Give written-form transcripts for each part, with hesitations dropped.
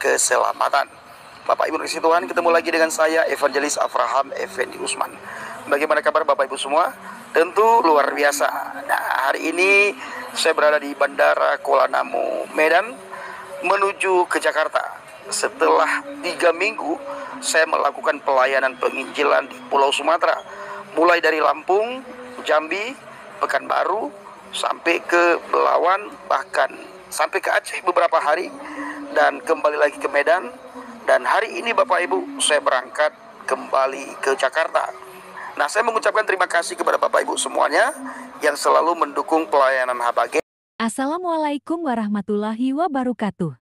keselamatan. Bapak Ibu kasih Tuhan, ketemu lagi dengan saya Evangelis Avraham Effendi Usman. Bagaimana kabar Bapak Ibu semua? Tentu luar biasa. Nah, hari ini saya berada di Bandara Kuala Namu, Medan, menuju ke Jakarta. Setelah 3 minggu saya melakukan pelayanan penginjilan di Pulau Sumatera, mulai dari Lampung, Jambi, Pekanbaru, sampai ke Belawan, bahkan sampai ke Aceh beberapa hari, dan kembali lagi ke Medan. Dan hari ini Bapak Ibu, saya berangkat kembali ke Jakarta. Nah, saya mengucapkan terima kasih kepada Bapak Ibu semuanya yang selalu mendukung pelayanan HBG. Assalamualaikum warahmatullahi wabarakatuh.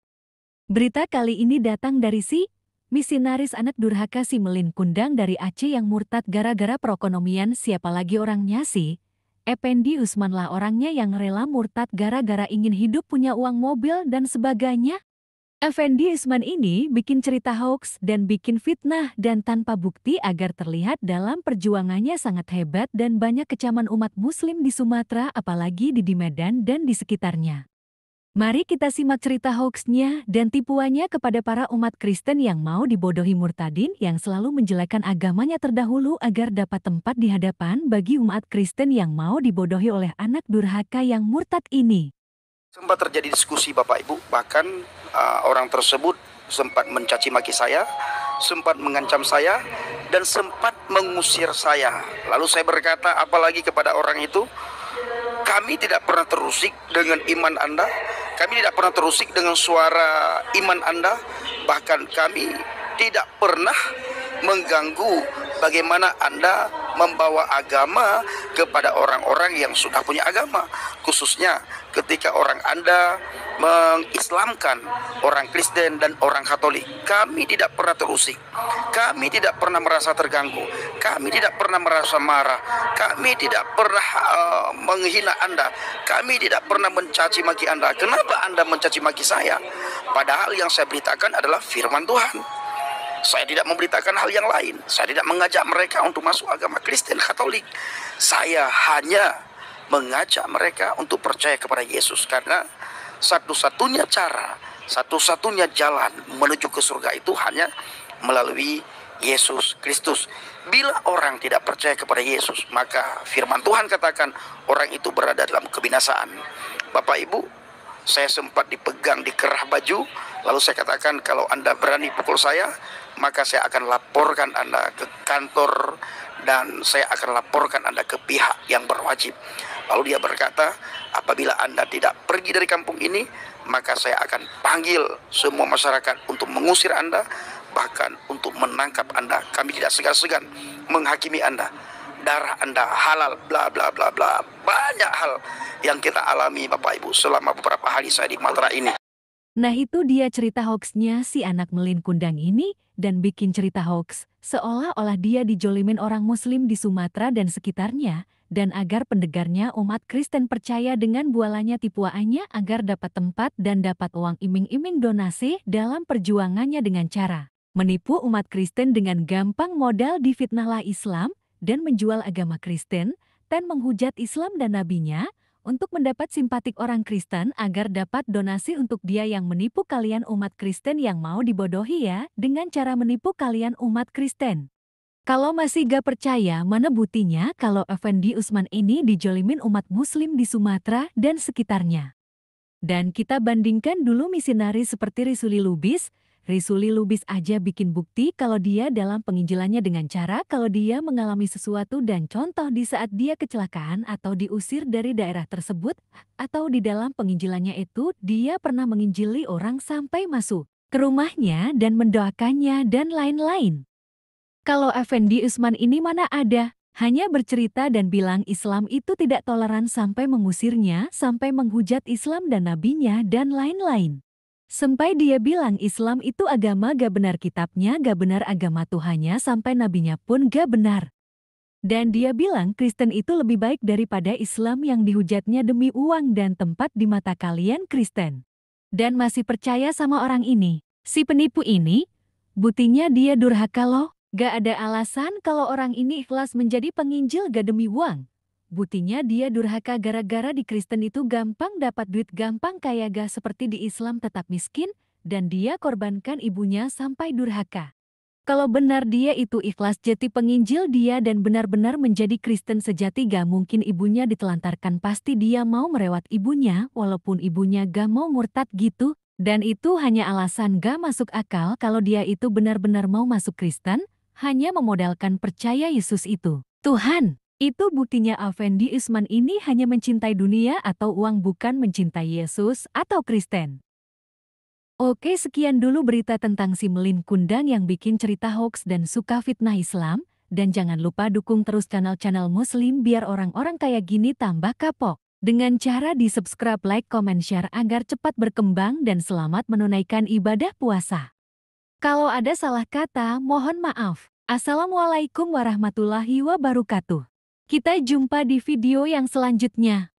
Berita kali ini datang dari si misionaris anak durhaka si Melin Kundang dari Aceh yang murtad gara-gara perekonomian. Siapa lagi orangnya sih? Effendi Usman lah orangnya yang rela murtad gara-gara ingin hidup, punya uang, mobil, dan sebagainya. Effendi Usman ini bikin cerita hoax dan bikin fitnah dan tanpa bukti agar terlihat dalam perjuangannya sangat hebat dan banyak kecaman umat muslim di Sumatera, apalagi di Medan dan di sekitarnya. Mari kita simak cerita hoaxnya dan tipuannya kepada para umat Kristen yang mau dibodohi murtadin yang selalu menjelekkan agamanya terdahulu agar dapat tempat di hadapan bagi umat Kristen yang mau dibodohi oleh anak durhaka yang murtad ini. Sempat terjadi diskusi Bapak Ibu, bahkan orang tersebut sempat mencaci maki saya, sempat mengancam saya, dan sempat mengusir saya. Lalu saya berkata, apalagi kepada orang itu, kami tidak pernah terusik dengan iman Anda, kami tidak pernah terusik dengan suara iman Anda, bahkan kami tidak pernah mengganggu bagaimana Anda membawa agama kepada orang-orang yang sudah punya agama, khususnya ketika orang Anda mengislamkan orang Kristen dan orang Katolik. Kami tidak pernah terusik, kami tidak pernah merasa terganggu, kami tidak pernah merasa marah, kami tidak pernah menghina Anda, kami tidak pernah mencaci maki Anda. Kenapa Anda mencaci maki saya? Padahal yang saya beritakan adalah firman Tuhan. Saya tidak memberitakan hal yang lain. Saya tidak mengajak mereka untuk masuk agama Kristen Katolik. Saya hanya mengajak mereka untuk percaya kepada Yesus. Karena satu-satunya cara, satu-satunya jalan menuju ke surga itu hanya melalui Yesus Kristus. Bila orang tidak percaya kepada Yesus, maka firman Tuhan katakan orang itu berada dalam kebinasaan. Bapak Ibu, saya sempat dipegang di kerah baju, lalu saya katakan, kalau Anda berani pukul saya, maka saya akan laporkan Anda ke kantor dan saya akan laporkan Anda ke pihak yang berwajib. Lalu dia berkata, apabila Anda tidak pergi dari kampung ini, maka saya akan panggil semua masyarakat untuk mengusir Anda, bahkan untuk menangkap Anda. Kami tidak segan-segan menghakimi Anda. Darah Anda halal, bla bla bla bla. Banyak hal yang kita alami Bapak Ibu selama beberapa hari saya di Matra ini. Nah, itu dia cerita hoaxnya si anak Melin Kundang ini, dan bikin cerita hoax seolah-olah dia dijolimin orang muslim di Sumatera dan sekitarnya, dan agar pendengarnya umat Kristen percaya dengan bualannya tipuannya agar dapat tempat dan dapat uang iming-iming donasi dalam perjuangannya dengan cara menipu umat Kristen dengan gampang, modal difitnahlah Islam dan menjual agama Kristen dan menghujat Islam dan nabinya untuk mendapat simpatik orang Kristen agar dapat donasi untuk dia yang menipu kalian umat Kristen yang mau dibodohi ya, dengan cara menipu kalian umat Kristen. Kalau masih gak percaya, mana buktinya kalau Effendi Usman ini dijolimin umat muslim di Sumatera dan sekitarnya. Dan kita bandingkan dulu misionaris seperti Risuli Lubis. Risuli Lubis aja bikin bukti kalau dia dalam penginjilannya dengan cara kalau dia mengalami sesuatu dan contoh di saat dia kecelakaan atau diusir dari daerah tersebut, atau di dalam penginjilannya itu dia pernah menginjili orang sampai masuk ke rumahnya dan mendoakannya dan lain-lain. Kalau Effendi Usman ini mana ada, hanya bercerita dan bilang Islam itu tidak toleran sampai mengusirnya, sampai menghujat Islam dan nabinya dan lain-lain. Sampai dia bilang Islam itu agama gak benar, kitabnya gak benar, agama Tuhannya sampai nabinya pun gak benar. Dan dia bilang Kristen itu lebih baik daripada Islam yang dihujatnya demi uang dan tempat di mata kalian Kristen. Dan masih percaya sama orang ini. Si penipu ini, buktinya dia durhaka loh. Gak ada alasan kalau orang ini ikhlas menjadi penginjil gak demi uang. Buktinya dia durhaka gara-gara di Kristen itu gampang dapat duit, gampang kaya, gak seperti di Islam tetap miskin dan dia korbankan ibunya sampai durhaka. Kalau benar dia itu ikhlas jadi penginjil dia dan benar-benar menjadi Kristen sejati, gak mungkin ibunya ditelantarkan, pasti dia mau merewat ibunya walaupun ibunya gak mau murtad gitu. Dan itu hanya alasan gak masuk akal. Kalau dia itu benar-benar mau masuk Kristen, hanya memodalkan percaya Yesus itu Tuhan. Itu buktinya Effendi Usman ini hanya mencintai dunia atau uang, bukan mencintai Yesus atau Kristen. Oke, sekian dulu berita tentang si Melin Kundang yang bikin cerita hoax dan suka fitnah Islam. Dan jangan lupa dukung terus channel-channel Muslim biar orang-orang kayak gini tambah kapok. Dengan cara di-subscribe, like, comment, share agar cepat berkembang dan selamat menunaikan ibadah puasa. Kalau ada salah kata, mohon maaf. Assalamualaikum warahmatullahi wabarakatuh. Kita jumpa di video yang selanjutnya.